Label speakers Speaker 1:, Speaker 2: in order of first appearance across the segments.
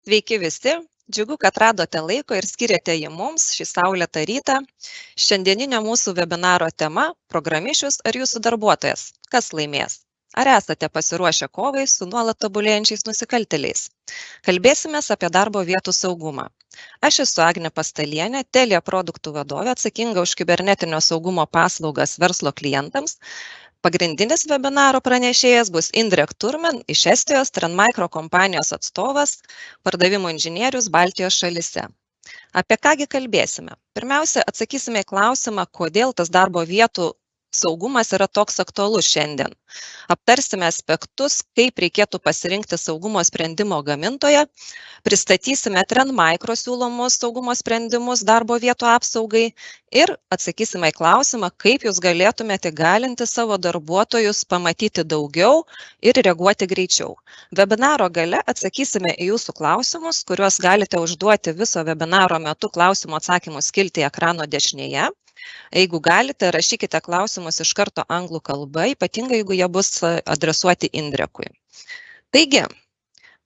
Speaker 1: Sveiki visi, džiugu, kad radote laiko ir skiriate jį mums šį saulėtą rytą. Šiandieninio mūsų webinaro tema – Programišius ar jūsų darbuotojas? Kas laimės? Ar esate pasiruošę kovai su nuolat tobulėjančiais nusikaltėliais? Kalbėsime apie darbo vietų saugumą. Aš esu Agnė Pastalienė, Telia produktų vadovė, atsakinga už kibernetinio saugumo paslaugas verslo klientams. Pagrindinis webinaro pranešėjas bus Indrek Turmen iš Estijos, Trendmicro kompanijos atstovas, pardavimų inžinierius Baltijos šalyse. Apie kągi kalbėsime? Pirmiausia, atsakysime į klausimą, kodėl tas darbo vietų saugumas yra toks aktualus šiandien. Aptarsime aspektus, kaip reikėtų pasirinkti saugumo sprendimo gamintoją, pristatysime Trendmicro siūlomus saugumo sprendimus darbo vietų apsaugai ir atsakysime į klausimą, kaip jūs galėtumėte įgalinti savo darbuotojus pamatyti daugiau ir reaguoti greičiau. Webinaro gale atsakysime į jūsų klausimus, kuriuos galite užduoti viso webinaro metu klausimų atsakymų skiltyje ekrano dešinėje. Jeigu galite, rašykite klausimus iš karto anglų kalba, ypatingai jeigu jie bus adresuoti Indrekui. Taigi,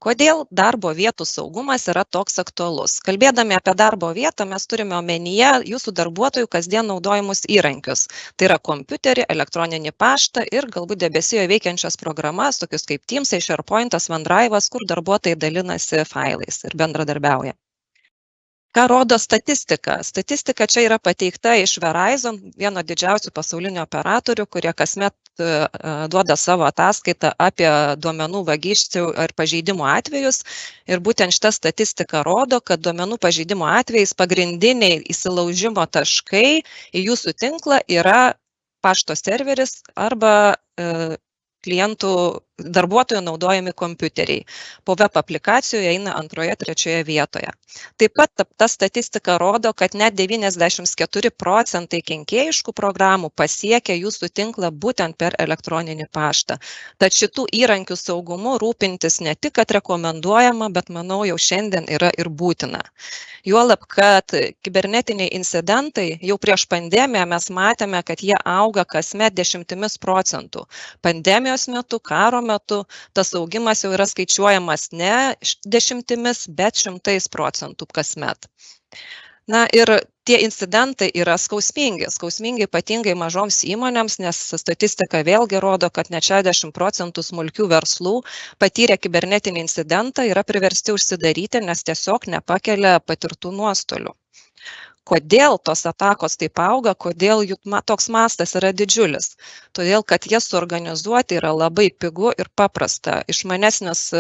Speaker 1: kodėl darbo vietų saugumas yra toks aktualus? Kalbėdami apie darbo vietą, mes turime omenyje jūsų darbuotojų kasdien naudojimus įrankius. Tai yra kompiuterį, elektroninį paštą ir galbūt debesijoje veikiančias programas, tokius kaip Teams, SharePointas, OneDrive'as, kur darbuotojai dalinasi failais ir bendradarbiauja. Ką rodo statistika? Statistika čia yra pateikta iš Verizon, vieno didžiausių pasaulinių operatorių, kurie kasmet duoda savo ataskaitą apie duomenų vagysčių ar pažeidimų atvejus. Ir būtent šita statistika rodo, kad duomenų pažeidimų atvejais pagrindiniai įsilaužimo taškai į jūsų tinklą yra pašto serveris arba klientų darbuotojų naudojami kompiuteriai. Po web aplikacijoje eina antroje, trečioje vietoje. Taip pat ta statistika rodo, kad net 94% kenkėjiškų programų pasiekia jūsų tinklą būtent per elektroninį paštą. Tad šitų įrankių saugumu rūpintis ne tik, kad rekomenduojama, bet manau jau šiandien yra ir būtina. Juolab, kad kibernetiniai incidentai jau prieš pandemiją mes matėme, kad jie auga kasmet 10%. Pandemijos metu, karo metu tas augimas jau yra skaičiuojamas ne 10, bet 100% kasmet. Na ir tie incidentai yra skausmingi ypatingai mažoms įmonėms, nes statistika vėlgi rodo, kad net 60% smulkių verslų patyrę kibernetinį incidentą yra priversti užsidaryti, nes tiesiog nepakelia patirtų nuostolių. Kodėl tos atakos taip auga, kodėl jų toks mastas yra didžiulis? Todėl, kad jas suorganizuoti yra labai pigu ir paprasta. Išmanesnis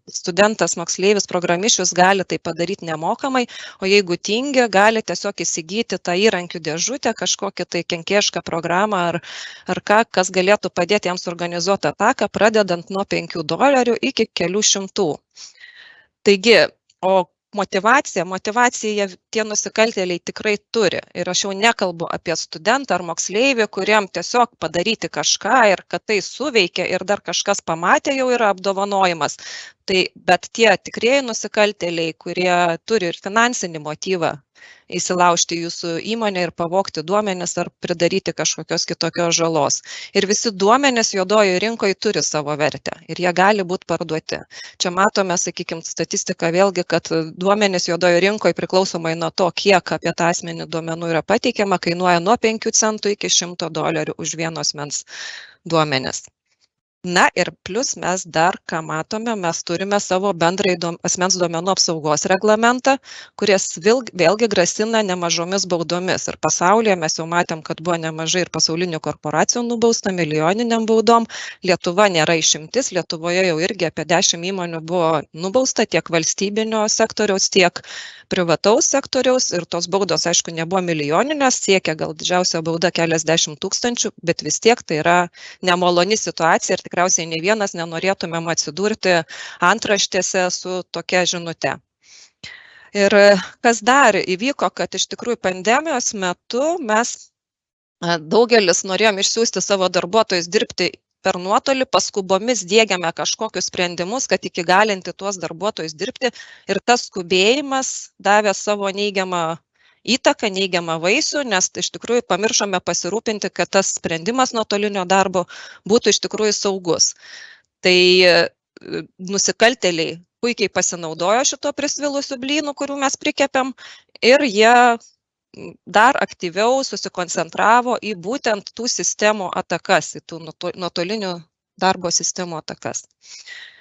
Speaker 1: studentas, moksleivis, programišius gali tai padaryti nemokamai, o jeigu tingi, gali tiesiog įsigyti tą įrankių dėžutę, kažkokią tai kenkėjišką programą ar ką, kas galėtų padėti jiems organizuoti ataką, pradedant nuo $5 iki kelių šimtų. Taigi, o motyvaciją tie nusikaltėliai tikrai turi. Ir aš jau nekalbu apie studentą ar moksleivį, kuriam tiesiog padaryti kažką ir kad tai suveikia ir dar kažkas pamatė, jau yra apdovanojimas. Bet tie tikrieji nusikaltėliai, kurie turi ir finansinį motyvą įsilaužti jūsų įmonę ir pavogti duomenis ar pridaryti kažkokios kitokios žalos. Ir visi duomenys juodojoje rinkoje turi savo vertę ir jie gali būti parduoti. Čia matome, sakykime, statistiką vėlgi, kad duomenys juodojoje rinkoje priklausomai nuo to, kiek apie tą asmenį duomenų yra pateikiama, kainuoja nuo 5 centų iki $100 už vieno asmens duomenis. Na ir plus mes dar, ką matome, mes turime savo bendrai asmens duomenų apsaugos reglamentą, kuris vėlgi grasina nemažomis baudomis. Ir pasaulyje mes jau matėm, kad buvo nemažai ir pasaulinių korporacijų nubausta milijoniniam baudom. Lietuva nėra išimtis, Lietuvoje jau irgi apie 10 įmonių buvo nubausta tiek valstybinio sektoriaus, tiek privataus sektoriaus. Ir tos baudos, aišku, nebuvo milijoninės, siekia gal didžiausia bauda keliasdešimt tūkstančių, bet vis tiek tai yra nemaloni situacija ir tikriausiai ne vienas nenorėtumėm atsidurti antraštėse su tokia žinute. Ir kas dar įvyko, kad iš tikrųjų pandemijos metu mes daugelis norėjom išsiųsti savo darbuotojus dirbti per nuotolį, paskubomis diegiame kažkokius sprendimus, kad įgalinti tuos darbuotojus dirbti ir tas skubėjimas davė savo neigiamą įtaką, neigiamą vaisių, nes iš tikrųjų pamiršome pasirūpinti, kad tas sprendimas nuotolinio darbo būtų iš tikrųjų saugus. Tai nusikaltėliai puikiai pasinaudojo šito prisvilusių blynų, kurių mes prikepėm, ir jie dar aktyviau susikoncentravo į būtent tų sistemų atakas, į tų nuotolinių darbo sistemų atakas.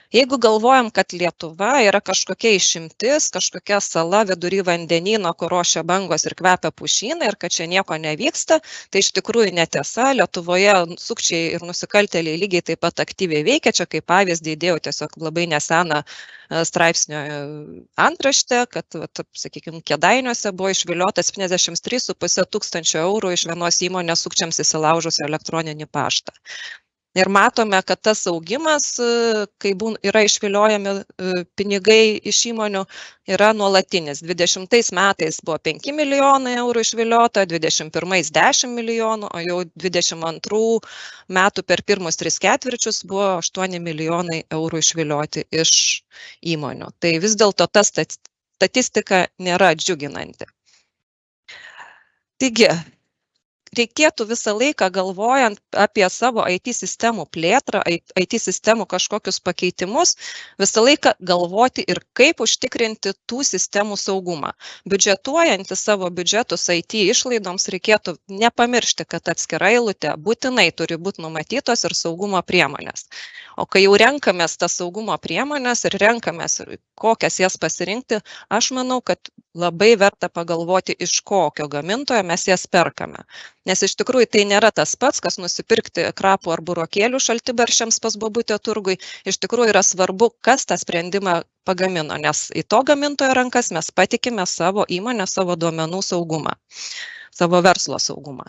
Speaker 1: Jeigu galvojam, kad Lietuva yra kažkokia išimtis, kažkokia sala vidury vandenyno, kur ošia bangos ir kvepia pušynai ir kad čia nieko nevyksta, tai iš tikrųjų netiesa. Lietuvoje sukčiai ir nusikaltėliai lygiai taip pat aktyviai veikia. Čia kaip pavyzdį įdėjau tiesiog labai neseną straipsnio antraštę, kad, sakykime, Kėdainiuose buvo išviliota 73,5 tūkstančio eurų iš vienos įmonės sukčiams įsilaužus elektroninį paštą. Ir matome, kad tas augimas, kai yra išviliojami pinigai iš įmonių, yra nuolatinis. 20 metais buvo 5 milijonai eurų išviliota, 21 10 milijonų, o jau 22 metų per pirmus 3 ketvirčius buvo 8 milijonai eurų išvilioti iš įmonių. Tai vis dėlto ta statistika nėra džiuginanti. Taigi, reikėtų visą laiką galvojant apie savo IT sistemų plėtrą, IT sistemų kažkokius pakeitimus, visą laiką galvoti ir kaip užtikrinti tų sistemų saugumą. Biudžetuojant savo biudžetus IT išlaidoms reikėtų nepamiršti, kad atskira eilutė būtinai turi būti numatytos ir saugumo priemonės. O kai jau renkamės tas saugumo priemonės ir renkamės, kokias jas pasirinkti, aš manau, kad labai verta pagalvoti, iš kokio gamintojo mes jas perkame. Nes iš tikrųjų tai nėra tas pats, kas nusipirkti krapų ar burokėlių šaltibarščiams pas bobutę turgui. Iš tikrųjų yra svarbu, kas tą sprendimą pagamino, nes į to gamintojo rankas mes patikime savo įmonę, savo duomenų saugumą, savo verslo saugumą.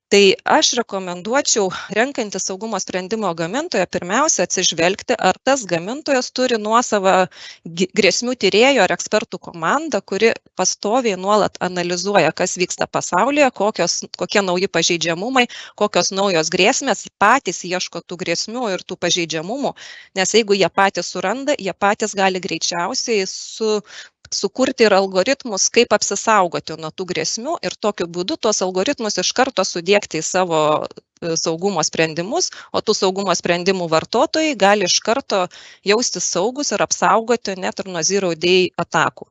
Speaker 1: Tai aš rekomenduočiau, renkantis saugumo sprendimo gamintoją, pirmiausia atsižvelgti, ar tas gamintojas turi nuosavą grėsmių tyrėjo ar ekspertų komandą, kuri pastoviai nuolat analizuoja, kas vyksta pasaulyje, kokie nauji pažeidžiamumai, kokios naujos grėsmės, patys ieško tų grėsmių ir tų pažeidžiamumų, nes jeigu jie patys suranda, jie patys gali greičiausiai sukurti ir algoritmus, kaip apsisaugoti nuo tų grėsmių ir tokiu būdu tuos algoritmus iš karto sudėkti į savo saugumo sprendimus, o tų saugumo sprendimų vartotojai gali iš karto jaustis saugus ir apsaugoti net ir nuo zero day atakų.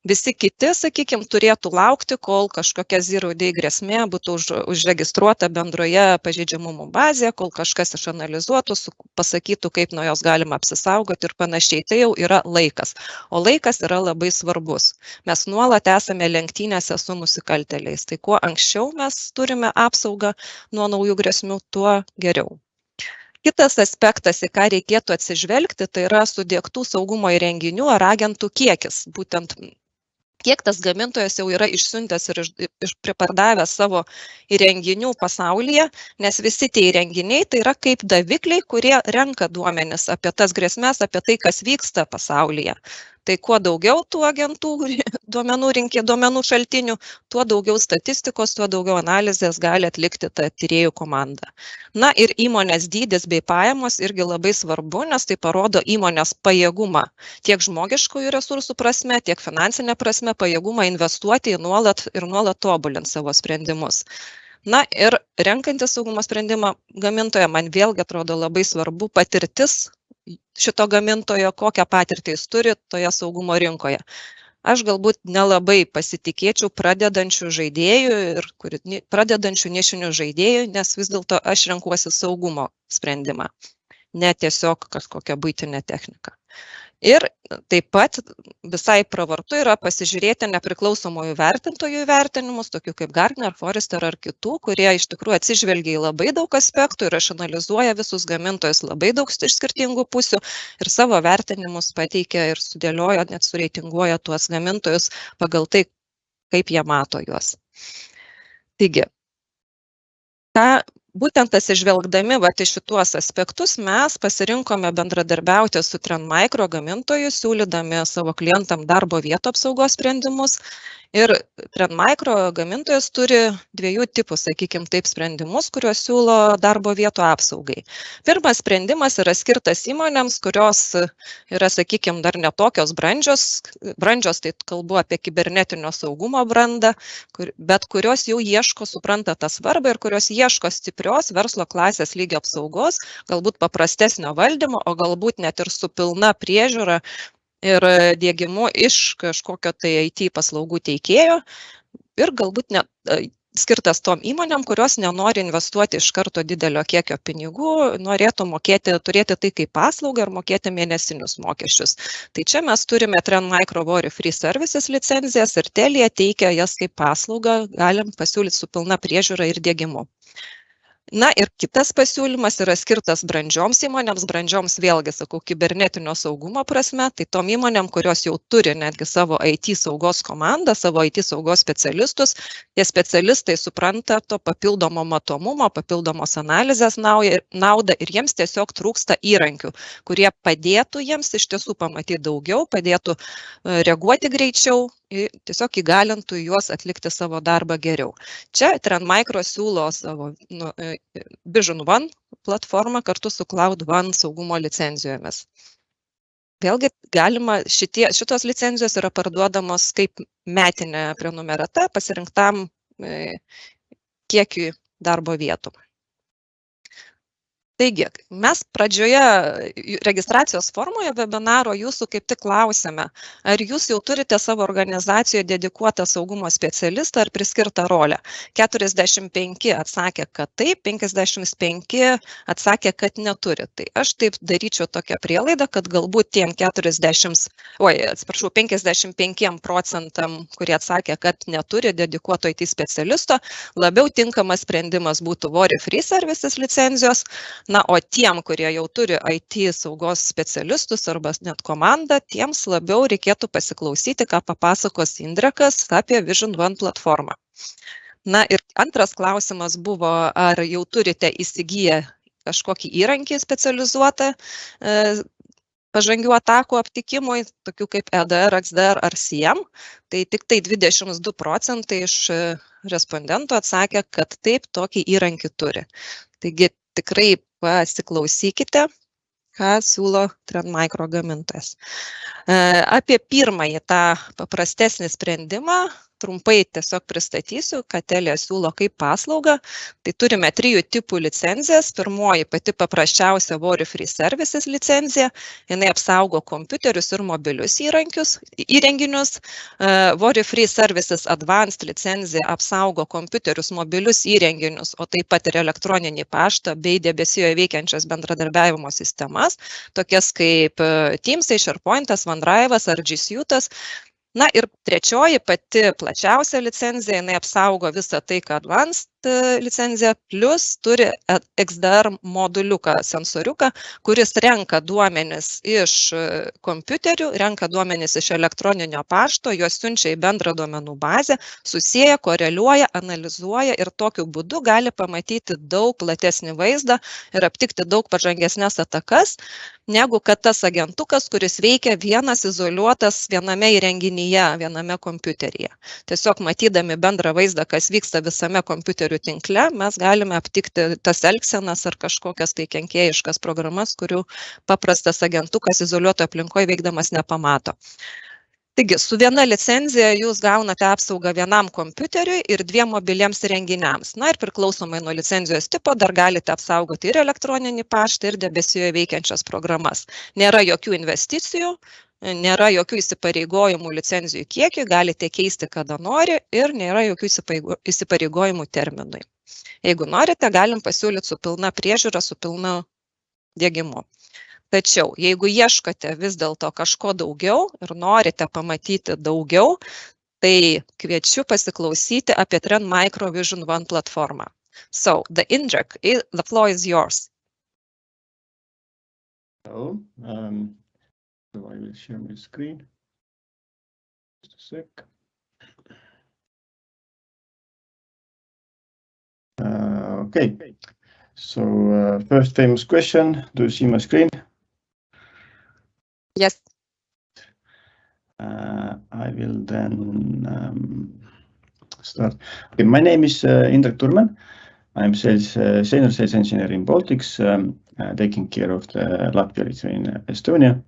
Speaker 1: Visi kiti, sakykime, turėtų laukti, kol kažkokia zero day grėsmė būtų užregistruota bendroje pažeidžiamumų bazėje, kol kažkas išanalizuotų, pasakytų, kaip nuo jos galima apsisaugoti ir panašiai. Tai jau yra laikas. O laikas yra labai svarbus. Mes nuolat esame lenktynėse su nusikaltėliais. Tai kuo anksčiau mes turime apsaugą nuo naujų grėsmių, tuo geriau. Kitas aspektas, į ką reikėtų atsižvelgti, tai yra sudiegtų saugumo įrenginių ar agentų kiekis. Būtent kiek tas gamintojas jau yra išsiuntęs ir pripardavęs savo įrenginių pasaulyje, nes visi tie įrenginiai tai yra kaip davikliai, kurie renka duomenis apie tas grėsmes, apie tai, kas vyksta pasaulyje. Tai kuo daugiau tų agentų, duomenų šaltinių, tuo daugiau statistikos, tuo daugiau analizės gali atlikti ta tyrėjų komanda. Na ir įmonės dydis bei pajamos irgi labai svarbu, nes tai parodo įmonės pajėgumą tiek žmogiškųjų resursų prasme, tiek finansinė prasme, pajėgumą investuoti į nuolat tobulinti savo sprendimus. Na ir renkantis saugumo sprendimą gamintoją, man vėlgi atrodo labai svarbu patirtis šito gamintojo, kokią patirtį jis turi toje saugumo rinkoje. Aš galbūt nelabai pasitikėčiau pradedančių nišinių žaidėjų, nes vis dėlto aš renkuosi saugumo sprendimą, ne tiesiog kažkokią buitinę techniką. Ir taip pat visai pravartu yra pasižiūrėti nepriklausomųjų vertintojų įvertinimus, tokių kaip Gartner, Forrester ar kitų, kurie iš tikrųjų atsižvelgia į labai daug aspektų ir išanalizuoja visus gamintojus labai daug iš skirtingų pusių ir savo vertinimus pateikia ir sudėlioja, net sureitinguoja tuos gamintojus pagal tai, kaip jie mato juos. Taigi, būtent atsižvelgdami į šituos aspektus mes pasirinkome bendradarbiauti su Trend Micro gamintoju, siūlydami savo klientam darbo vietų apsaugos sprendimus Ir Trend Micro gamintojas turi dviejų tipų, sakykime, taip sprendimus, kuriuos siūlo darbo vietų apsaugai. Pirmas sprendimas yra skirtas įmonėms, kurios yra, sakykime, dar netokios brandžios, tai kalbu apie kibernetinio saugumo brandą, bet kurios jau ieško, supranta tą svarbą ir kurios ieško stiprios verslo klasės lygio apsaugos, galbūt paprastesnio valdymo, o galbūt net ir su pilna priežiūra ir diegimu iš kažkokio tai IT paslaugų teikėjo ir galbūt net skirtas tom įmonėm, kurios nenori investuoti iš karto didelio kiekio pinigų, norėtų turėti tai kaip paslaugą ir mokėti mėnesinius mokesčius. Tai čia mes turime Trend Micro Free Services licenzijas ir Telia teikia jas kaip paslaugą, galim pasiūlyti su pilna priežiūra ir diegimu. Na ir kitas pasiūlymas yra skirtas brandžioms įmonėms, vėlgi, sakau, kibernetinio saugumo prasme, tai tom įmonėm, kurios jau turi netgi savo IT saugos komandą, savo IT saugos specialistus, tie specialistai supranta to papildomo matomumo, papildomos analizės naudą ir jiems tiesiog trūksta įrankių, kurie padėtų jiems iš tiesų pamatyti daugiau, padėtų reaguoti greičiau, tiesiog įgalintų juos atlikti savo darbą geriau. Čia Trend Micro siūlo savo Vision One platformą kartu su Cloud One saugumo licencijomis. Vėlgi galima, šitos licenzijos yra parduodamos kaip metinė prenumerata pasirinktam kiekiui darbo vietų. Taigi, mes pradžioje registracijos formoje webinaro jūsų kaip tik klausėme, ar jūs jau turite savo organizacijoje dedikuotą saugumo specialistą ar priskirtą rolę. 45 atsakė, kad taip, 55 atsakė, kad neturi. Tai aš taip daryčiau tokią prielaidą, kad galbūt tiem 55%, kurie atsakė, kad neturi dedikuoto IT specialisto, labiau tinkamas sprendimas būtų Free Services licenzijos. Na, o tiem, kurie jau turi IT saugos specialistus arba net komandą, tiems labiau reikėtų pasiklausyti, ką papasakos Indrekas apie Vision One platformą. Na ir antras klausimas buvo, ar jau turite įsigiję kažkokį įrankį specializuotą pažangių atakų aptikimui, tokių kaip EDR, XDR ar SIEM. Tai tik tai 22% iš respondentų atsakė, kad taip, tokį įrankį turi. Taigi tikrai pasiklausykite, ką siūlo Trend Micro gamintojas. Apie pirmąjį tą paprastesnį sprendimą trumpai tiesiog pristatysiu, ką Telia siūlo kaip paslaugą. Tai turime 3 tipų licenzijas. Pirmoji pati paprasčiausia Free Services licenzija. Jinai apsaugo kompiuterius ir mobilius įrenginius. Free Services Advanced licenzija apsaugo kompiuterius, mobilius įrenginius, o taip pat ir elektroninį paštą bei debesijoje veikiančias bendradarbiavimo sistemas, tokias kaip Teams, SharePointas, OneDrive'as ar G Suite'as. Na ir trečioji pati plačiausia licenzija, jinai apsaugo visą tai, ką Advanced licenzija, plus turi XDR moduliuką, sensoriuką, kuris renka duomenis iš kompiuterių, renka duomenis iš elektroninio pašto, juos siunčia į bendrą duomenų bazę, susieja, koreliuoja, analizuoja ir tokiu būdu gali pamatyti daug platesnį vaizdą ir aptikti daug pažangesnės atakas, negu kad tas agentukas, kuris veikia vienas izoliuotas viename įrenginyje, viename kompiuteryje. Tiesiog matydami bendrą vaizdą, kas vyksta visame kompiuterių tinkle, mes galime aptikti tas elgsenas ar kažkokias tai kenkėjiškas programas, kurių paprastas agentukas izoliuotoje aplinkoje veikdamas nepamato. Taigi, su viena licenzija jūs gaunate apsaugą vienam kompiuteriui ir 2 mobiliems įrenginiams. Na ir priklausomai nuo licenzijos tipo dar galite apsaugoti ir elektroninį paštą, ir debesijoje veikiančias programas. Nėra jokių investicijų, nėra jokių įsipareigojimų licenzijų kiekį, galite keisti kada nori ir nėra jokių įsipareigojimų terminui. Jeigu norite, galim pasiūlyti su pilna priežiūra, su pilna diegimu. Tačiau, jeigu ieškote vis dėlto kažko daugiau ir norite pamatyti daugiau, tai kviečiu pasiklausyti apie Trend Micro Vision One platformą. So, Indrek, the floor is yours.
Speaker 2: Hello. So I will share my screen. Just a sec. Okay. So first famous question. Do you see my screen?
Speaker 1: Yes.
Speaker 2: I will then start. Okay, my name is Indrek Turmen. I'm senior sales engineer in Baltics, taking care of the Latvia, Lithuania, Estonia.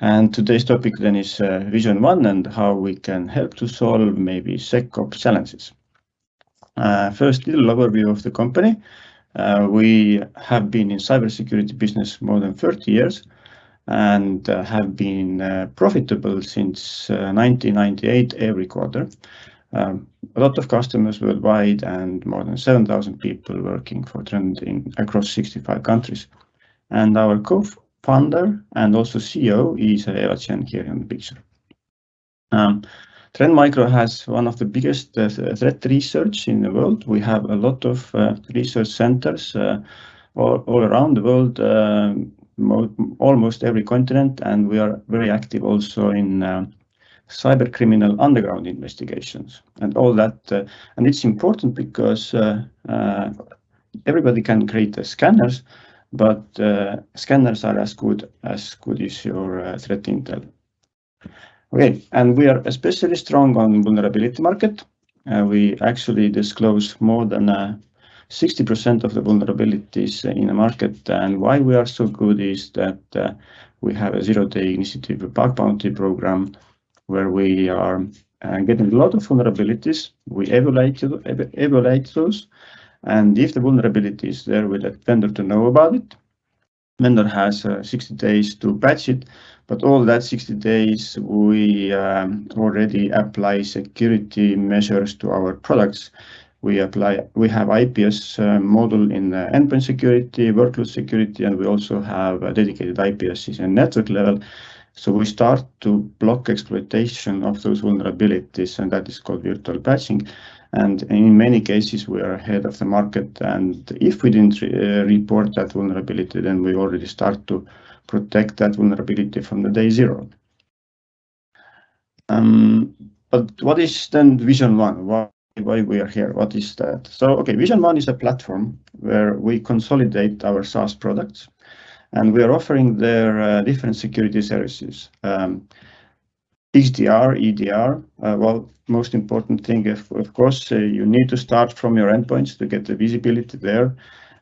Speaker 2: And today's topic then is Vision 1 and how we can help to solve maybe SecOps challenges. First, little overview of the company. We have been in cybersecurity business more than 30 years and have been profitable since 1998 every quarter. A lot of customers worldwide and more than 7,000 people working for Trend across 65 countries. And our co-founder and also CEO is Eva Chen here in the picture. Trend Micro has one of the biggest threat research in the world. We have a lot of research centers all around the world, almost every continent, and we are very active also in cyber criminal underground investigations and all that. And it's important because everybody can create scanners, but scanners are as good as your threat intel. Okay, and we are especially strong on vulnerability market. We actually disclose more than 60% of the vulnerabilities in the market. And why we are so good is that we have a zero-day initiative bug bounty program where we are getting a lot of vulnerabilities. We evaluate those. And if the vulnerability is there, we let vendor to know about it. Vendor has 60 days to patch it, but all that 60 days we already apply security measures to our products. We have IPS model in endpoint security, workload security, and we also have a dedicated IPS in network level. So we start to block exploitation of those vulnerabilities, and that is called virtual patching. And in many cases, we are ahead of the market. And if we didn't report that vulnerability, then we already start to protect that vulnerability from the day zero. But what is then Vision 1? Why we are here? What is that? So, okay, Vision 1 is a platform where we consolidate our SaaS products. And we are offering their different security services. XDR, EDR, well, most important thing, of course, you need to start from your endpoints to get the visibility there.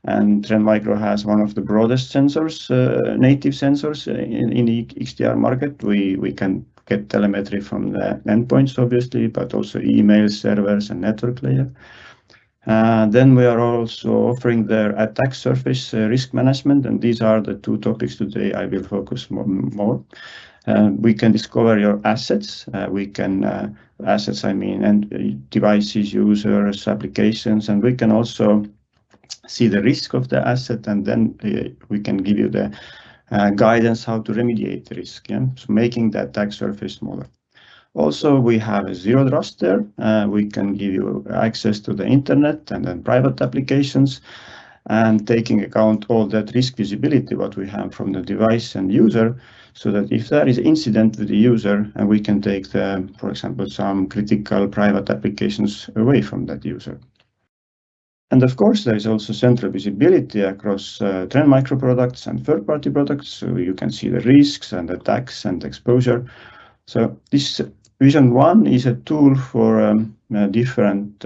Speaker 2: And Trend Micro has one of the broadest sensors, native sensors in the XDR market. We can get telemetry from the endpoints, obviously, but also email servers and network layer. Then we are also offering their attack surface risk management, and these are the two topics today I will focus more. We can discover your assets. Assets, I mean, and devices, users, applications, and we can also see the risk of the asset, and then we can give you the guidance how to remediate the risk. Yeah? So making the attack surface smaller. Also, we have a zero trust there. We can give you access to the internet and then private applications, and taking account all that risk visibility what we have from the device and user, so that if there is incident with the user, and we can take for example, some critical private applications away from that user. And of course, there is also central visibility across Trend Micro products and third-party products, so you can see the risks and attacks and exposure. So this Vision 1 is a tool for different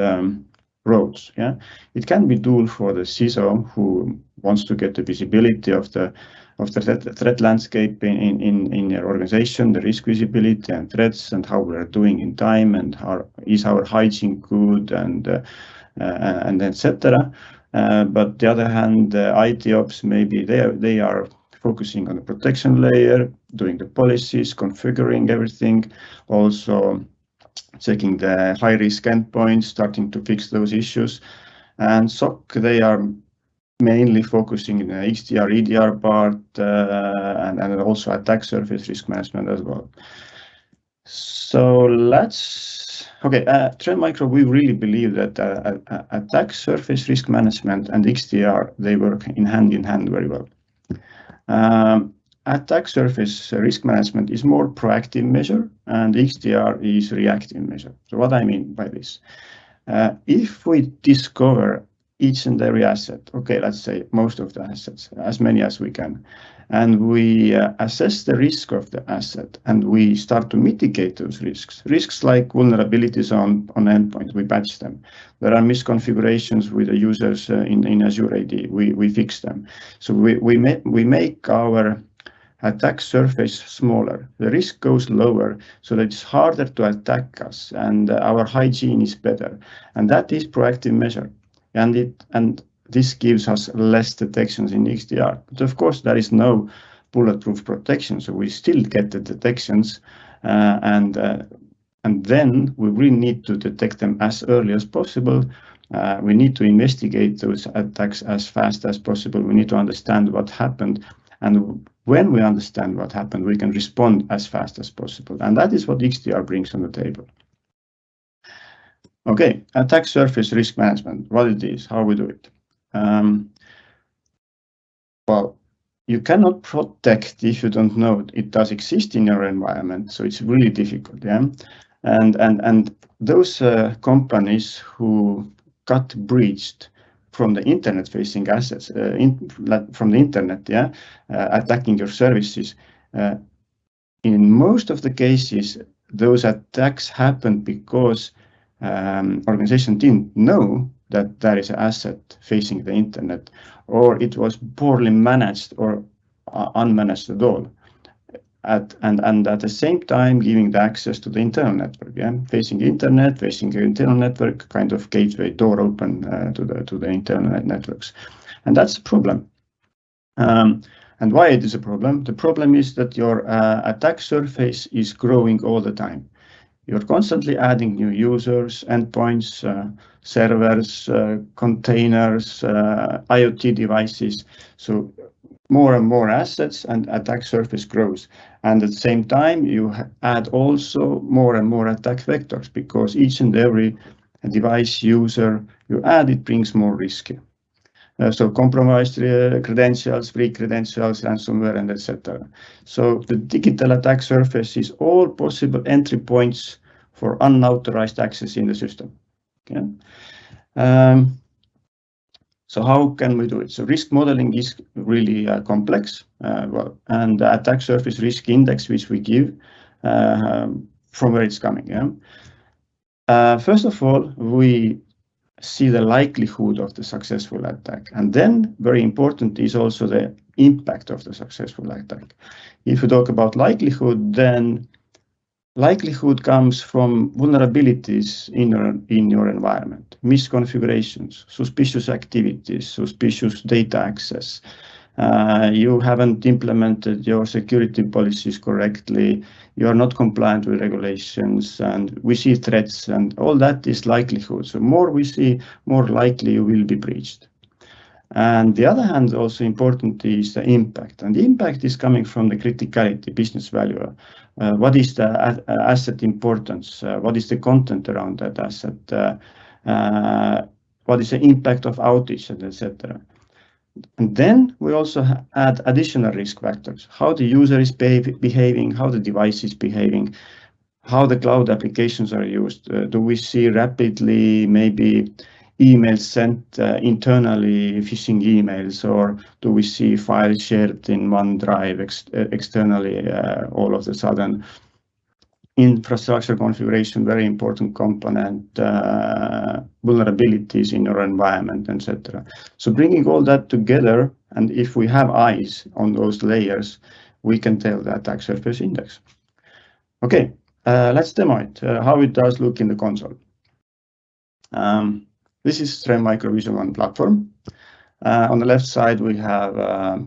Speaker 2: roles. Yeah, it can be tool for the CISO who wants to get the visibility of the threat landscape in your organization, the risk visibility and threats, and how we are doing in time, and how is our hygiene good, and etc. But the other hand, IT ops, maybe they are focusing on the protection layer, doing the policies, configuring everything, also checking the high-risk endpoints, starting to fix those issues. And SOC, they are mainly focusing in the XDR, EDR part, and also attack surface risk management as well. So Trend Micro, we really believe that attack surface risk management and XDR, they work in hand very well. Attack surface risk management is more proactive measure, and XDR is reactive measure. So what I mean by this, if we discover each and every asset, okay, let's say most of the assets, as many as we can, and we assess the risk of the asset, and we start to mitigate those risks. Risks like vulnerabilities on endpoint, we patch them. There are misconfigurations with the users in Azure AD, we fix them. So we make our attack surface smaller. The risk goes lower, so that it's harder to attack us, and our hygiene is better. And that is proactive measure. And this gives us less detections in XDR. But of course, there is no bulletproof protection, so we still get the detections, and then we really need to detect them as early as possible. We need to investigate those attacks as fast as possible. We need to understand what happened, and when we understand what happened, we can respond as fast as possible. And that is what XDR brings on the table. Okay, attack surface risk management, what it is, how we do it. Well, you cannot protect if you don't know it does exist in your environment, so it's really difficult, yeah. And those companies who got breached from the internet-facing assets, from the internet, yeah, attacking your services, in most of the cases, those attacks happened because organization didn't know that there is an asset facing the internet, or it was poorly managed or unmanaged at all. And at the same time, giving the access to the internal network, yeah, facing the internet, facing the internal network, kind of gateway door open to the internal networks, and that's a problem. And why it is a problem? The problem is that your attack surface is growing all the time. You're constantly adding new users, endpoints, servers, containers, IoT devices. So more and more assets, and attack surface grows. And at the same time, you add also more and more attack vectors, because each and every device user you add, it brings more risk. So compromised credentials, free credentials, ransomware, and etc. So the digital attack surface is all possible entry points for unauthorized access in the system. Okay. So how can we do it? So risk modeling is really complex, and the attack surface risk index, which we give from where it's coming. Yeah. First of all, we see the likelihood of the successful attack, and then very important is also the impact of the successful attack. If you talk about likelihood, then likelihood comes from vulnerabilities in your environment, misconfigurations, suspicious activities, suspicious data access. You haven't implemented your security policies correctly, you are not compliant with regulations, and we see threats, and all that is likelihood. So more we see, more likely you will be breached. And the other hand, also important is the impact, and the impact is coming from the criticality, business value. What is the asset importance? What is the content around that asset? What is the impact of outage, and etc. And then we also add additional risk factors, how the user is behaving, how the device is behaving, how the cloud applications are used. Do we see rapidly maybe emails sent internally, phishing emails, or do we see files shared in OneDrive externally all of a sudden? Infrastructure configuration, very important component, vulnerabilities in your environment, etc. So bringing all that together, and if we have eyes on those layers, we can tell the attack surface index. Okay, let's demo it, how it does look in the console. This is Trend Micro Vision One platform. On the left side, we have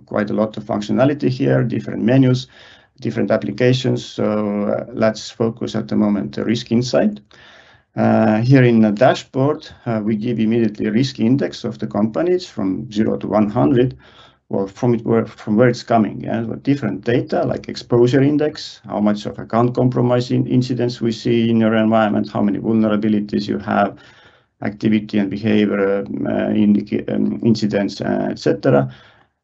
Speaker 2: quite a lot of functionality here, different menus, different applications. So let's focus at the moment the risk insight. Here in the dashboard, we give immediately a risk index of the companies from 0 to 100, or from where it's coming. Yeah? So different data like exposure index, how much of account compromise incidents we see in your environment, how many vulnerabilities you have, activity and behavior incidents, etc.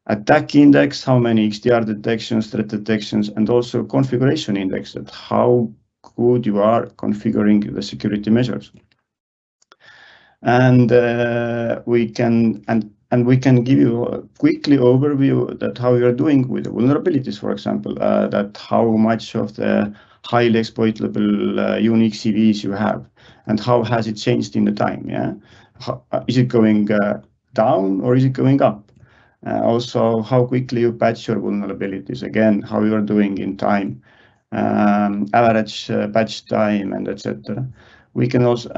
Speaker 2: Attack index, how many XDR detections, threat detections, and also configuration index, that how good you are configuring the security measures. And we can, and And we can give you a quickly overview that how you're doing with the vulnerabilities, for example, that how much of the highly exploitable unique CVs you have, and how has it changed in the time, yeah? Is it going down or is it going up? Also, how quickly you patch your vulnerabilities, again, how you're doing in time, average patch time, and etc. We can also,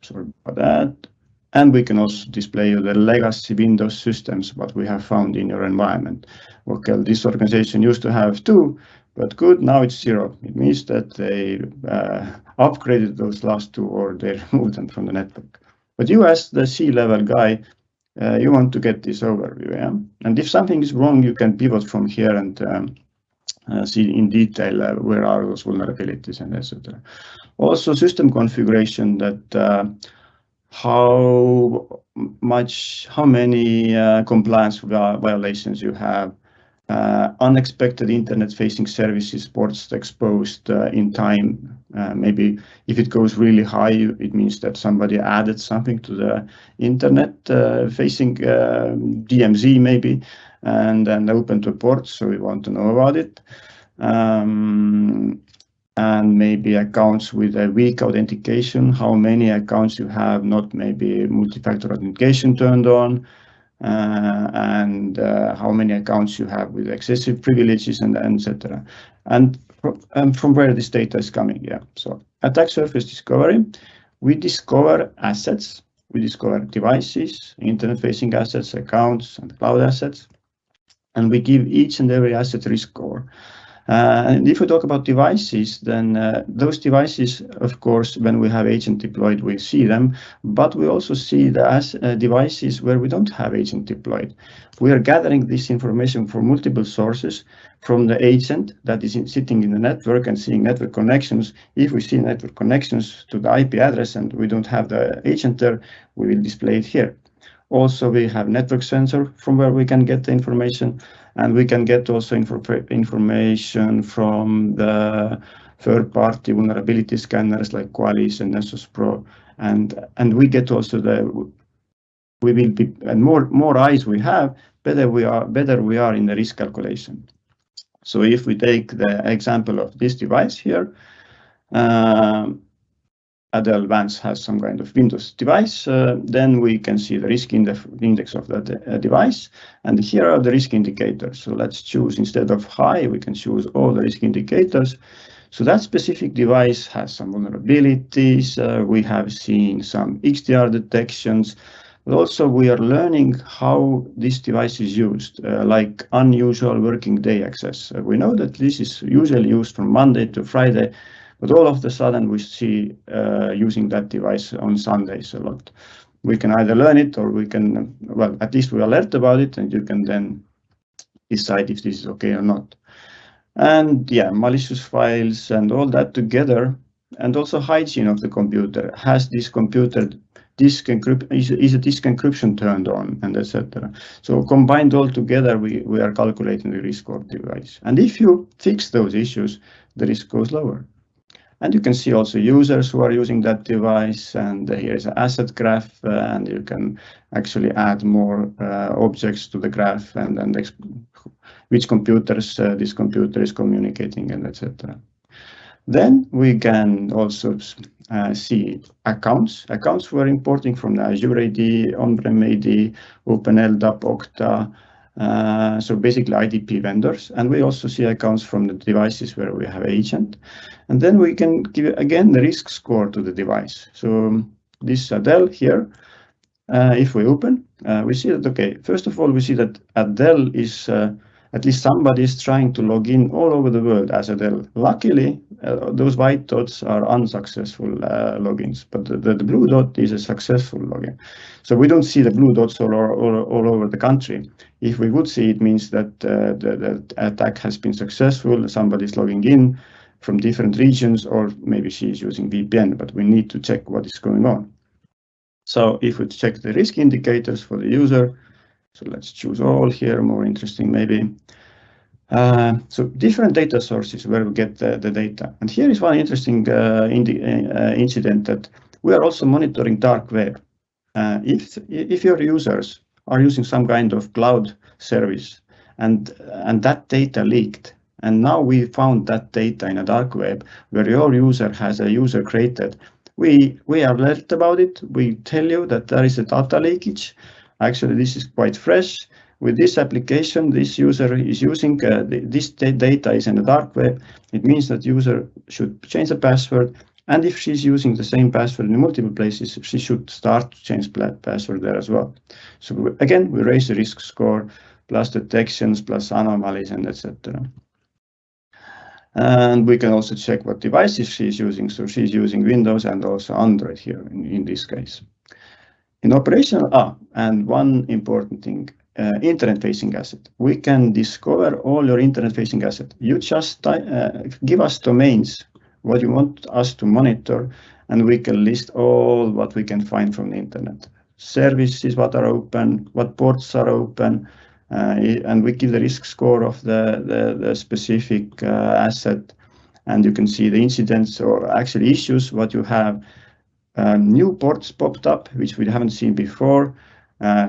Speaker 2: sorry about that. And we can also display you the legacy Windows systems, what we have found in your environment. Okay, this organization used to have 2, but good, now it's 0. It means that they upgraded those last 2 or they removed them from the network. But you as the C-level guy, you want to get this overview, yeah? And if something is wrong, you can pivot from here and see in detail where are those vulnerabilities and etc. Also system configuration, that how many compliance violations you have, unexpected internet-facing services ports exposed in time. Maybe if it goes really high, it means that somebody added something to the internet-facing DMZ maybe, and then opened a port, so we want to know about it. And maybe accounts with a weak authentication, how many accounts you have, not maybe multi-factor authentication turned on, and how many accounts you have with excessive privileges, and etc. And from where this data is coming, yeah. So attack surface discovery, we discover assets, we discover devices, internet-facing assets, accounts, and cloud assets, and we give each and every asset risk score. And if we talk about devices, then those devices, of course, when we have agent deployed, we see them, but we also see the devices where we don't have agent deployed. We are gathering this information from multiple sources, from the agent that is sitting in the network and seeing network connections. If we see network connections to the IP address and we don't have the agent there, we will display it here. Also, we have network sensor from where we can get the information, and we can get also information from the third-party vulnerability scanners like Qualys and Nessus Pro, and we get also and more eyes we have, better we are in the risk calculation. So if we take the example of this device here, Adele Vance has some kind of Windows device, then we can see the risk index of that device. And here are the risk indicators. So let's choose, instead of high, we can choose all the risk indicators. So that specific device has some vulnerabilities. We have seen some XDR detections, but also we are learning how this device is used, like unusual working day access. We know that this is usually used from Monday to Friday, but all of a sudden we see using that device on Sundays a lot. We can either learn it or we can, well, at least we alert about it, and you can then decide if this is okay or not. And yeah, malicious files and all that together, and also hygiene of the computer. Has this computer is a disk encryption turned on, and etc. So combined all together, we are calculating the risk of the device. And if you fix those issues, the risk goes lower. And you can see also users who are using that device, and here is an asset graph, and you can actually add more objects to the graph, and which computers this computer is communicating, and etc. Then we can also see accounts. Accounts were importing from the Azure AD, on-prem AD, OpenLDAP, Okta, so basically IDP vendors. And we also see accounts from the devices where we have agent. And then we can give, again, the risk score to the device. So this Adele here, if we open, we see that, okay, first of all, we see that Adele is, at least somebody is trying to log in all over the world as Adele. Luckily, those white dots are unsuccessful logins, but the blue dot is a successful login. So we don't see the blue dots all over the country. If we would see, it means that the attack has been successful, somebody's logging in from different regions, or maybe she is using VPN, but we need to check what is going on. So if we check the risk indicators for the user, so let's choose all here, more interesting maybe. So different data sources where we get the data. And here is one interesting incident, that we are also monitoring dark web. If your users are using some kind of cloud service, and that data leaked. And now we found that data in a dark web where your user has a user created. We alert about it. We tell you that there is a data leakage. Actually, this is quite fresh. With this application, this user is using this data is in the dark web. It means that user should change the password. And if she's using the same password in multiple places, she should start to change password there as well. So again, we raise the risk score, plus detections, plus anomalies, and etc. And we can also check what devices she's using. So she's using Windows and also Android here in this case. In operational, and one important thing, internet-facing asset. We can discover all your internet-facing asset. You just give us domains, what you want us to monitor, and we can list all what we can find from the internet. Services, what are open, what ports are open, and we give the risk score of the specific asset, and you can see the incidents or actually issues, what you have. New ports popped up, which we haven't seen before.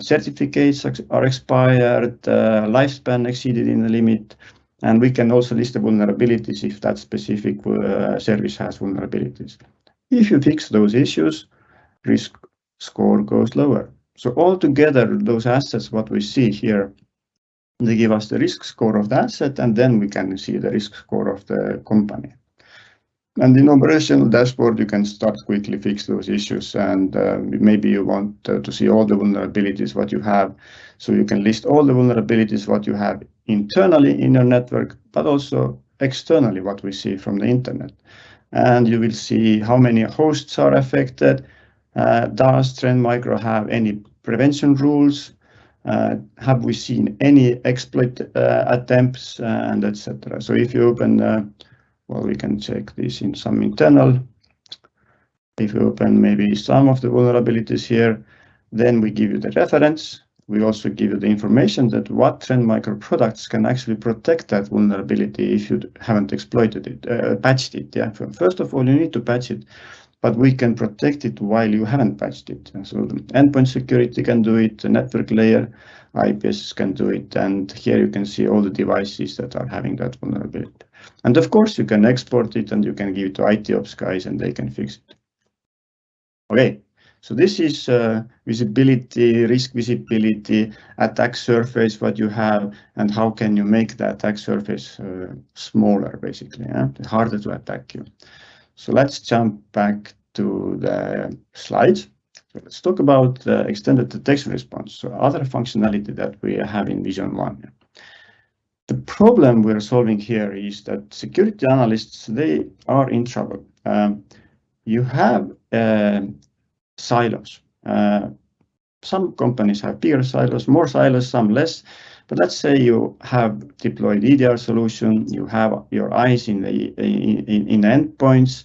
Speaker 2: Certificates are expired, lifespan exceeded in the limit, and we can also list the vulnerabilities if that specific service has vulnerabilities. If you fix those issues, risk score goes lower. So altogether, those assets, what we see here, they give us the risk score of the asset, and then we can see the risk score of the company. And in operational dashboard, you can start quickly fix those issues, and maybe you want to see all the vulnerabilities what you have. So you can list all the vulnerabilities what you have internally in your network, but also externally what we see from the internet. And you will see how many hosts are affected. Does Trend Micro have any prevention rules? Have we seen any exploit attempts, and etc. So if you open well, we can check this in some internal. If you open maybe some of the vulnerabilities here, then we give you the reference. We also give you the information that what Trend Micro products can actually protect that vulnerability if you haven't exploited it, patched it. Yeah, first of all, you need to patch it, but we can protect it while you haven't patched it. So the endpoint security can do it, the network layer, IPS can do it, and here you can see all the devices that are having that vulnerability. And of course, you can export it and you can give it to IT ops guys and they can fix it. Okay, so this is visibility, risk visibility, attack surface, what you have, and how can you make the attack surface smaller, basically, harder to attack you. So let's jump back to the slides. So let's talk about the extended detection response, so other functionality that we have in Vision 1. The problem we're solving here is that security analysts, they are in trouble. You have silos. Some companies have bigger silos, more silos, some less. But let's say you have deployed EDR solution, you have your eyes in the endpoints,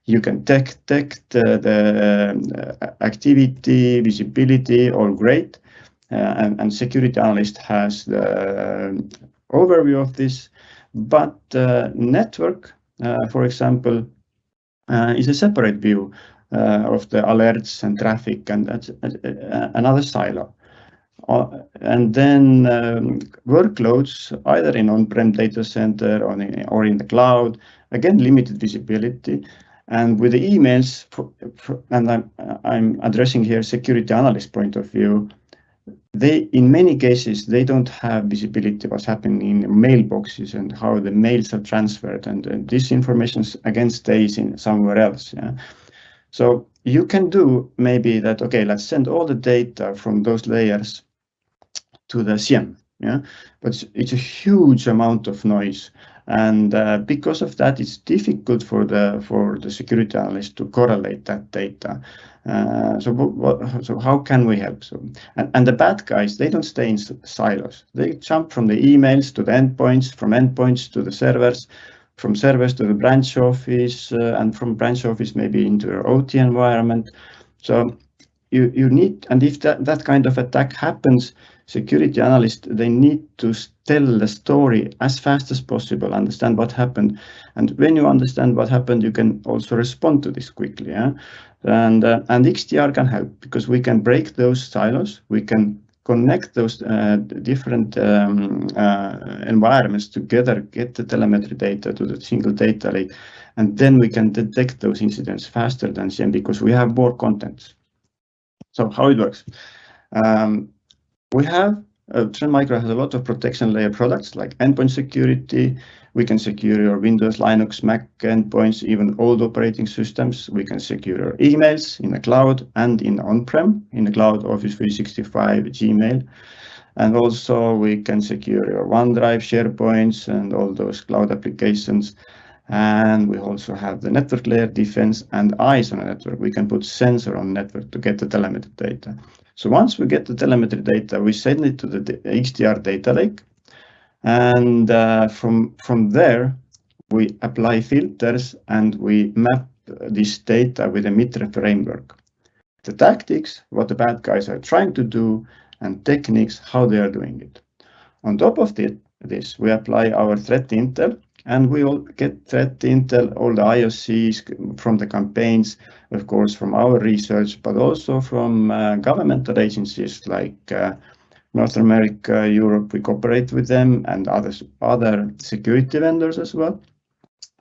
Speaker 2: you can detect the activity, visibility, all great, and security analyst has the overview of this, but network, for example, is a separate view of the alerts and traffic, and that's another silo. And then workloads, either in on-prem data center or in the cloud, again, limited visibility. And with the emails, and I'm addressing here security analyst point of view, in many cases, they don't have visibility what's happening in mailboxes and how the mails are transferred, and this information again stays in somewhere else. Yeah? So you can do maybe that, okay, let's send all the data from those layers to the SIEM, yeah, but it's a huge amount of noise, and because of that, it's difficult for the security analyst to correlate that data. So how can we help? So and the bad guys, they don't stay in silos. They jump from the emails to the endpoints, from endpoints to the servers, from servers to the branch office, and from branch office maybe into your OT environment. So you need, and if that kind of attack happens, security analysts, they need to tell the story as fast as possible, understand what happened. And when you understand what happened, you can also respond to this quickly. Yeah? And XDR can help because we can break those silos. We can connect those different environments together, get the telemetry data to the single data lake, and then we can detect those incidents faster than CM because we have more content. So how it works? We have Trend Micro has a lot of protection layer products like endpoint security. We can secure your Windows, Linux, Mac endpoints, even old operating systems. We can secure your emails in the cloud and in on-prem, in the cloud, Office 365, Gmail. And also we can secure your OneDrive, SharePoints, and all those cloud applications. And we also have the network layer defense and eyes on a network. We can put sensor on network to get the telemetry data. So once we get the telemetry data, we send it to the XDR data lake. And from there, we apply filters and we map this data with a MITRE framework. The tactics, what the bad guys are trying to do, and techniques, how they are doing it. On top of this, we apply our threat intel, and we will get threat intel, all the IOCs from the campaigns, of course, from our research, but also from governmental agencies like North America, Europe. We cooperate with them and other security vendors as well.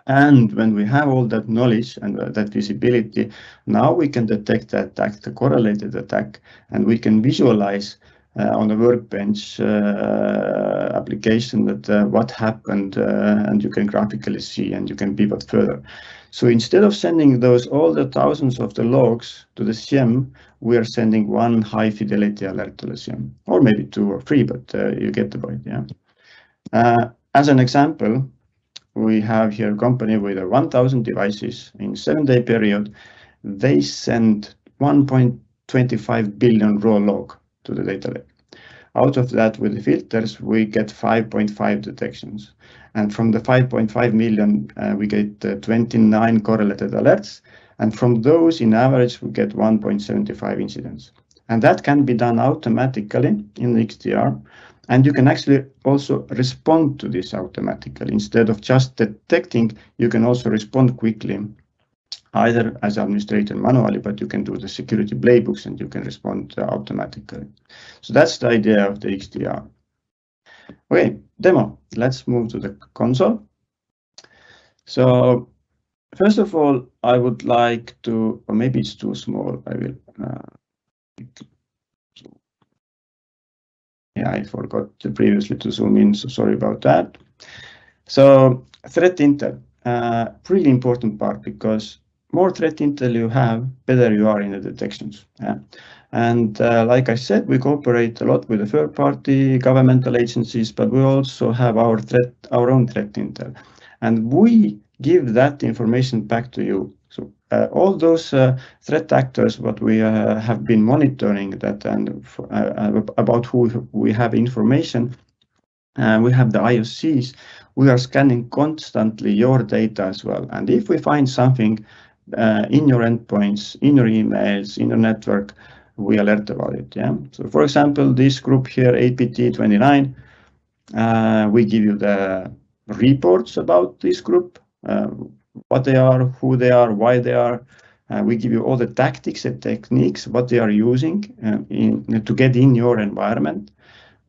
Speaker 2: And when we have all that knowledge and that visibility, now we can detect the attack, the correlated attack, and we can visualize on a workbench application that what happened, and you can graphically see and you can pivot further. So instead of sending all the thousands of the logs to the SIEM, we are sending one high fidelity alert to the SIEM, or maybe 2 or 3, but you get the point, yeah. As an example, we have here a company with 1,000 devices in 7-day period. They send 1.25 billion raw log to the data lake. Out of that, with the filters, we get 5.5 detections. And from the 5.5 million, we get 29 correlated alerts. And from those, in average, we get 1.75 incidents. And that can be done automatically in the XDR. And you can actually also respond to this automatically. Instead of just detecting, you can also respond quickly, either as administrator manually, but you can do the security playbooks and you can respond automatically. So that's the idea of the XDR. Okay, demo. Let's move to the console. So first of all, I would like to, or maybe it's too small. I will. Yeah, I forgot previously to zoom in, so sorry about that. So threat intel, really important part, because more threat intel you have, better you are in the detections. Yeah. And like I said, we cooperate a lot with the third-party governmental agencies, but we also have our own threat intel, and we give that information back to you. So all those threat actors, what we have been monitoring that and about who we have information, we have the IOCs. We are scanning constantly your data as well. And if we find something in your endpoints, in your emails, in your network, we alert about it. Yeah. So for example, this group here, APT29, we give you the reports about this group, what they are, who they are, why they are. We give you all the tactics and techniques, what they are using to get in your environment,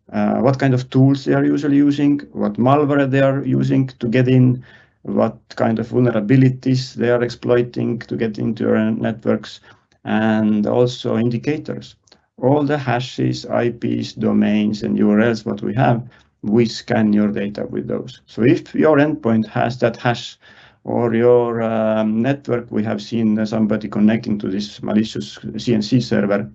Speaker 2: what kind of tools they are usually using, what malware they are using to get in, what kind of vulnerabilities they are exploiting to get into your networks, and also indicators. All the hashes, IPs, domains, and URLs, what we have, we scan your data with those. So if your endpoint has that hash, or your network, we have seen somebody connecting to this malicious CNC server,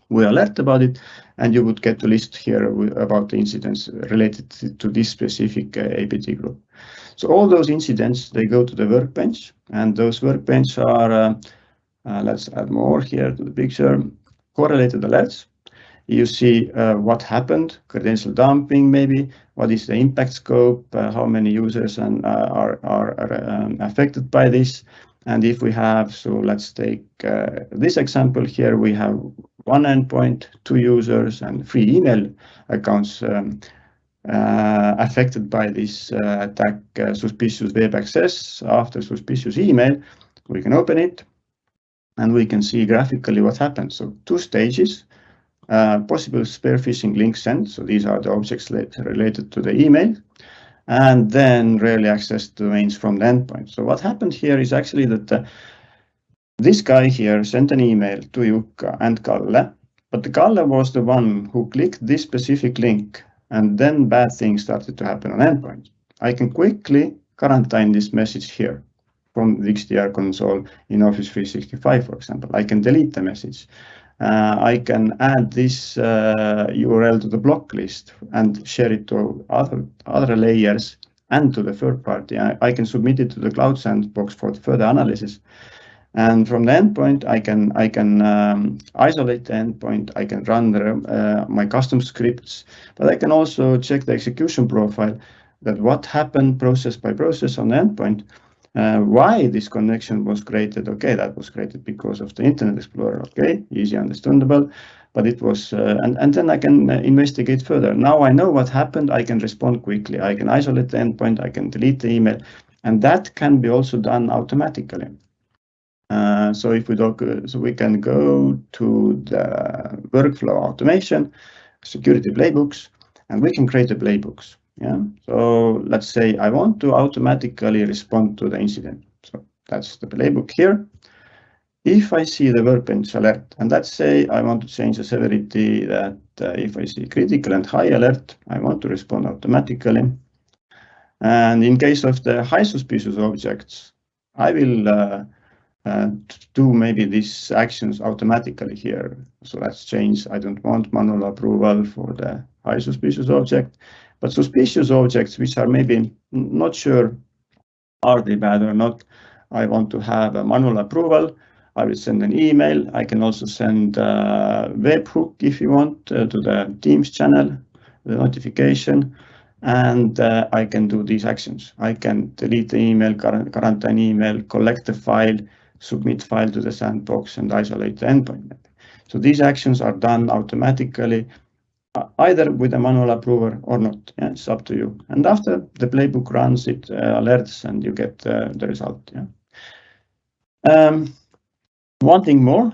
Speaker 2: we alert about it, and you would get a list here about the incidents related to this specific APT group. So all those incidents, they go to the workbench, and those workbench are, let's add more here to the picture, correlated alerts. You see what happened, credential dumping maybe, what is the impact scope, how many users are affected by this. And if we have, so let's take this example here, we have 1 endpoint, 2 users, and 3 email accounts affected by this attack, suspicious web access after suspicious email. We can open it and we can see graphically what happened. So 2 stages. possible spear phishing link sent. So these are the objects related to the email. And then rarely accessed domains from the endpoint. So what happened here is actually that this guy here sent an email to Jukka and Kalle, but Kalle was the one who clicked this specific link, and then bad things started to happen on endpoint. I can quickly quarantine this message here from the XDR console in Office 365, for example. I can delete the message. I can add this URL to the block list and share it to other layers and to the third party. I can submit it to the cloud sandbox for further analysis. And from the endpoint, I can isolate the endpoint. I can run my custom scripts, but I can also check the execution profile, that what happened process by process on the endpoint. Why this connection was created? Okay, that was created because of the Internet Explorer. Okay, easy, understandable, but it was, and then I can investigate further. Now I know what happened. I can respond quickly. I can isolate the endpoint. I can delete the email, and that can be also done automatically. So if we talk, so we can go to the workflow automation, security playbooks, and we can create the playbooks. Yeah, so let's say I want to automatically respond to the incident. So that's the playbook here. If I see the workbench alert, and let's say I want to change the severity, that if I see critical and high alert, I want to respond automatically. And in case of the high suspicious objects, I will do maybe these actions automatically here. So let's change, I don't want manual approval for the high suspicious object. But suspicious objects, which are maybe not sure are they bad or not, I want to have a manual approval. I will send an email. I can also send a webhook if you want to the Teams channel, the notification, and I can do these actions. I can delete the email, quarantine email, collect the file, submit file to the sandbox, and isolate the endpoint. So these actions are done automatically, either with a manual approval or not. Yeah, it's up to you. And after the playbook runs, it alerts and you get the result. Yeah. One thing more,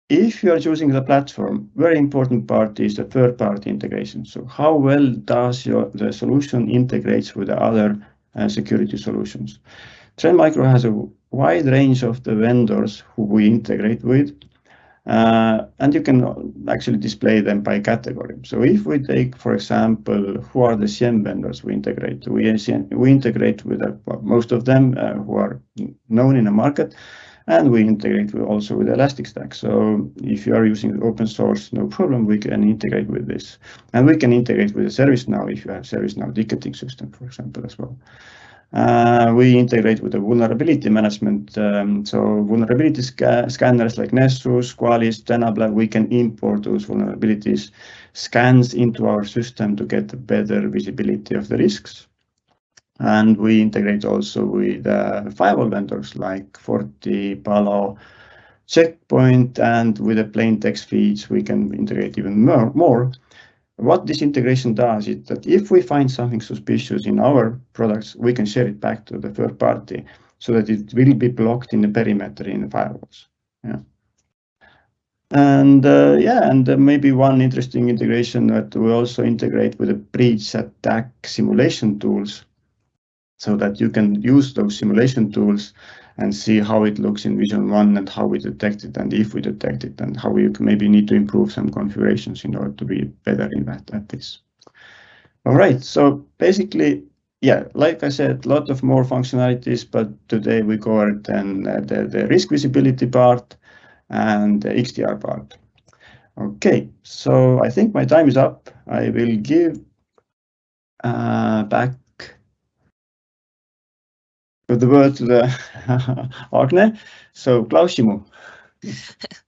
Speaker 2: if you are choosing the platform, very important part is the third-party integration. So how well does the solution integrates with the other security solutions? Trend Micro has a wide range of the vendors who we integrate with. And you can actually display them by category. So if we take, for example, who are the CM vendors we integrate? We integrate with most of them who are known in the market, and we integrate also with Elasticstack. So if you are using open source, no problem, we can integrate with this. And we can integrate with ServiceNow if you have ServiceNow ticketing system, for example, as well. We integrate with the vulnerability management. So vulnerability scanners like Nessus, Qualys, Tenable, we can import those vulnerabilities scans into our system to get better visibility of the risks. And we integrate also with firewall vendors like Forti, Palo, Checkpoint, and with the plain text feeds, we can integrate even more. What this integration does is that if we find something suspicious in our products, we can share it back to the third party so that it will be blocked in the perimeter in the firewalls. Yeah. And maybe one interesting integration that we also integrate with the breach attack simulation tools, so that you can use those simulation tools and see how it looks in Vision 1 and how we detect it, and if we detect it, and how we maybe need to improve some configurations in order to be better in that at this. All right, so basically, yeah, like I said, a lot of more functionalities, but today we covered then the risk visibility part and the XDR part. Okay, so I think my time is up. I will give back the word to the Agne. So Klaus-Timo.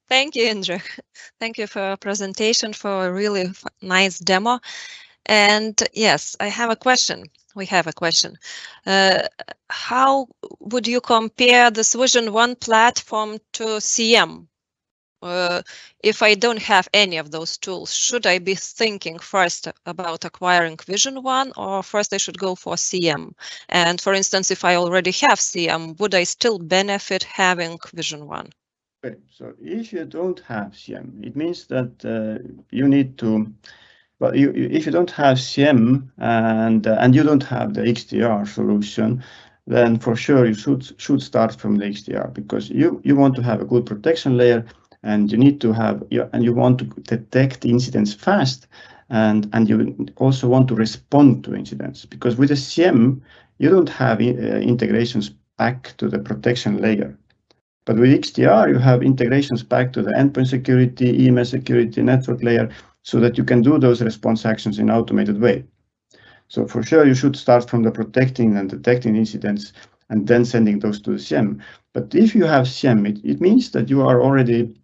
Speaker 1: Thank you, Indrek. Thank you for your presentation, for a really nice demo. And yes, I have a question. We have a question. How would you compare this Vision 1 platform to CM? If I don't have any of those tools, should I be thinking first about acquiring Vision 1, or first I should go for CM? And for instance, if I already have CM, would I still benefit having Vision 1?
Speaker 2: Okay, so if you don't have SIEM, it means that you need to. Well, if you don't have SIEM and you don't have the XDR solution, then for sure you should start from the XDR, because you want to have a good protection layer, and you need to have you want to detect incidents fast, and you also want to respond to incidents, because with a SIEM you don't have integrations back to the protection layer. But with XDR, you have integrations back to the endpoint security, email security, network layer, so that you can do those response actions in an automated way. So for sure, you should start from the protecting and detecting incidents and then sending those to the SIEM. But if you have SIEM, it means that you are already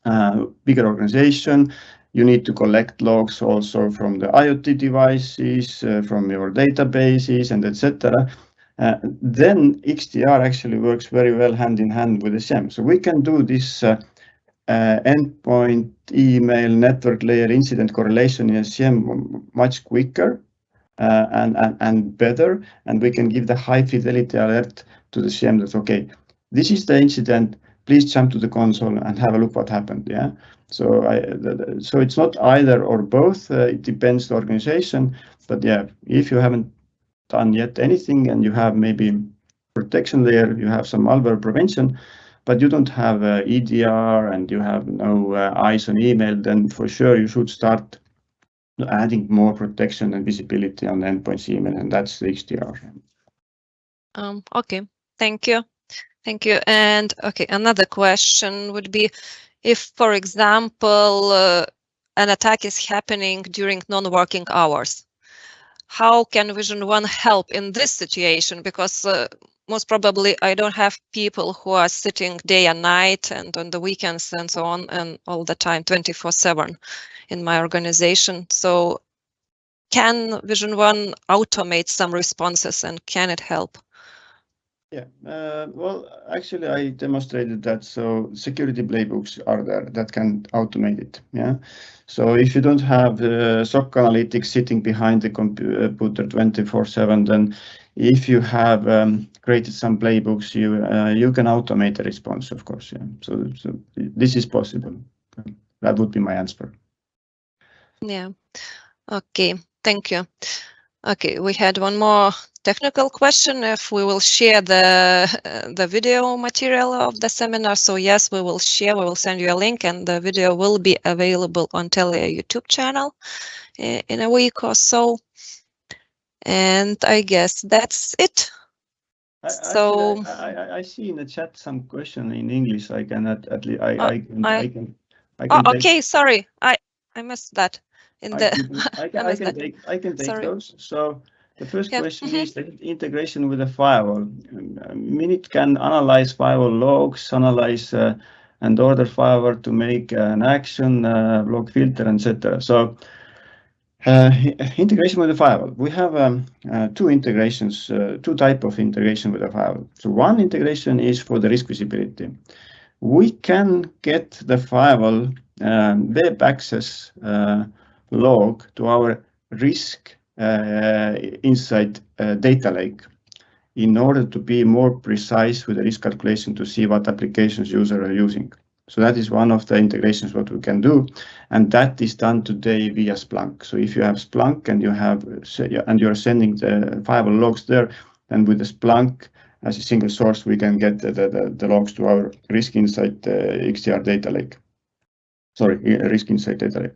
Speaker 2: a bigger organization. You need to collect logs also from the IoT devices, from your databases, and etc. Then XDR actually works very well hand in hand with the SIEM. So we can do this endpoint, email, network layer incident correlation in a SIEM much quicker and better, and we can give the high fidelity alert to the SIEM that, okay, this is the incident, please jump to the console and have a look what happened. Yeah. So so it's not either or both, it depends the organization, but yeah, if you haven't done yet anything and you have maybe protection layer, you have some malware prevention, but you don't have EDR and you have no eyes on email, then for sure you should start adding more protection and visibility on the endpoints email, and that's the XDR.
Speaker 1: Okay, thank you. Thank you. And okay, another question would be, if, for example, an attack is happening during non-working hours, how can Vision One help in this situation? Because most probably I don't have people who are sitting day and night and on the weekends and so on and all the time 24/7 in my organization. So can Vision One automate some responses, and can it help?
Speaker 2: Yeah, well, actually, I demonstrated that. So security playbooks are there that can automate it. Yeah. So if you don't have SOC analytics sitting behind the computer 24/7, then if you have created some playbooks, you can automate the response, of course. Yeah. So this is possible. That would be my answer.
Speaker 1: Yeah. Okay. Thank you. Okay, we had one more technical question, if we will share the video material of the seminar. So yes, we will share, we will send you a link, and the video will be available on Telia YouTube channel in a week or so. And I guess that's it.
Speaker 2: So I see in the chat some question in English. I can at least I can.
Speaker 1: Okay, sorry, I missed that.
Speaker 2: I can take
Speaker 1: Sorry.
Speaker 2: those. So the first question is the integration with the firewall. Minute can analyze firewall logs, analyze and order firewall to make an action, log filter, etc. So integration with the firewall. We have two integrations, two types of integration with the firewall. So one integration is for the risk visibility. We can get the firewall web access log to our risk insight data lake in order to be more precise with the risk calculation to see what applications users are using. So that is one of the integrations what we can do, and that is done today via Splunk. So if you have Splunk and you are sending the firewall logs there, then with the Splunk as a single source, we can get the logs to our risk insight XDR data lake. Sorry, risk insight data lake.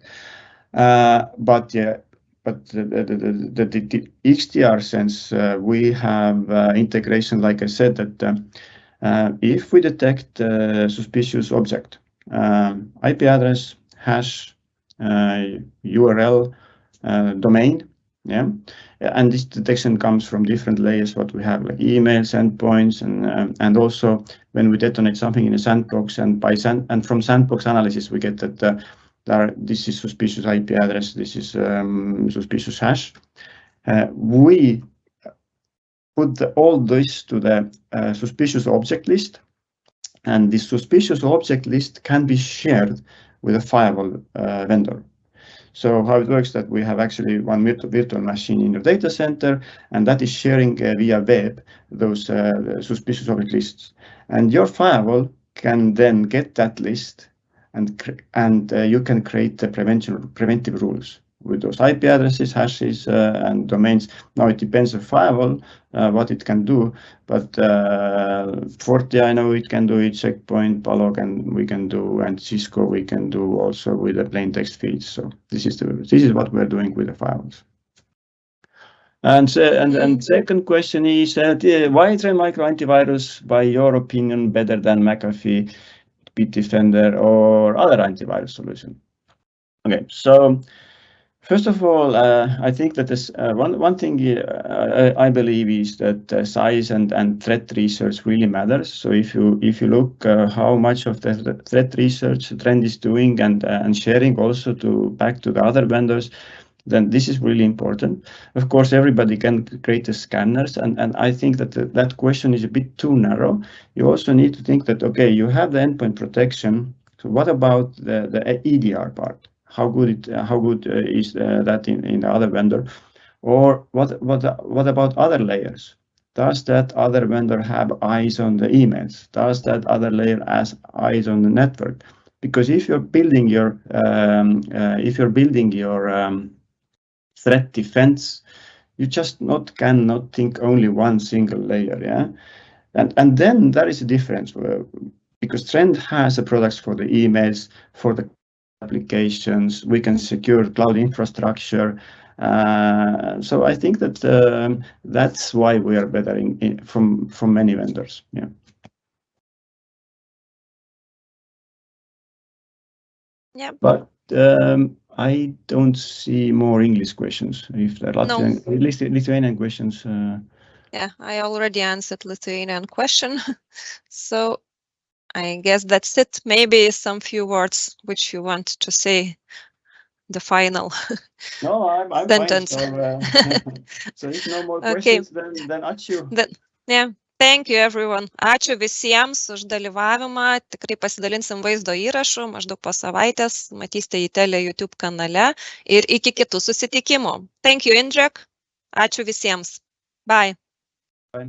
Speaker 2: But the XDR sense, we have integration, like I said, that if we detect suspicious object, IP address, hash, URL, domain, yeah, and this detection comes from different layers. What we have, like emails, endpoints, and also when we detonate something in a sandbox, and from sandbox analysis we get that this is suspicious IP address, this is suspicious hash. We put all this to the suspicious object list, and this suspicious object list can be shared with a firewall vendor. So how it works that we have actually one virtual machine in your data center, and that is sharing via web those suspicious object lists. And your firewall can then get that list and you can create the preventive rules with those IP addresses, hashes, and domains. Now it depends on firewall, what it can do, but Forti, I know it can do it, Checkpoint, Palo we can do, and Cisco we can do also with the plain text feeds. So this is what we're doing with the firewalls. And second question is, why Trend Micro antivirus, by your opinion, better than McAfee, Bitdefender, or other antivirus solution? Okay, so first of all, I think that this one thing I believe is that size and threat research really matters. So if you look how much of the threat research Trend is doing and sharing also back to the other vendors, then this is really important. Of course, everybody can create the scanners, and I think that that question is a bit too narrow. You also need to think that, okay, you have the endpoint protection. So what about the EDR part? How good is that in the other vendor? Or what about other layers? Does that other vendor have eyes on the emails? Does that other layer has eyes on the network? Because if you're building your threat defense, you just cannot think only one single layer, yeah. And then there is a difference because Trend has the products for the emails, for the applications. We can secure cloud infrastructure. So I think that that's why we are better from many vendors. Yeah.
Speaker 1: Yeah.
Speaker 2: But I don't see more English questions. If there are Lithuanian questions.
Speaker 1: Yeah, I already answered Lithuanian question. So I guess that's it. Maybe some few words which you want to say, the final
Speaker 2: No, I'm
Speaker 1: sentence.
Speaker 2: Fine. So if no more questions, then ačiū.
Speaker 1: Yeah. Thank you, everyone. Ačiū visiems už dalyvavimą. Tikrai pasidalinsim vaizdo įrašu, maždaug po savaitės. Matysite į Telia YouTube kanale. Ir iki kitų susitikimų. Thank you, Indrek. Ačiū visiems. Bye.
Speaker 2: Bye.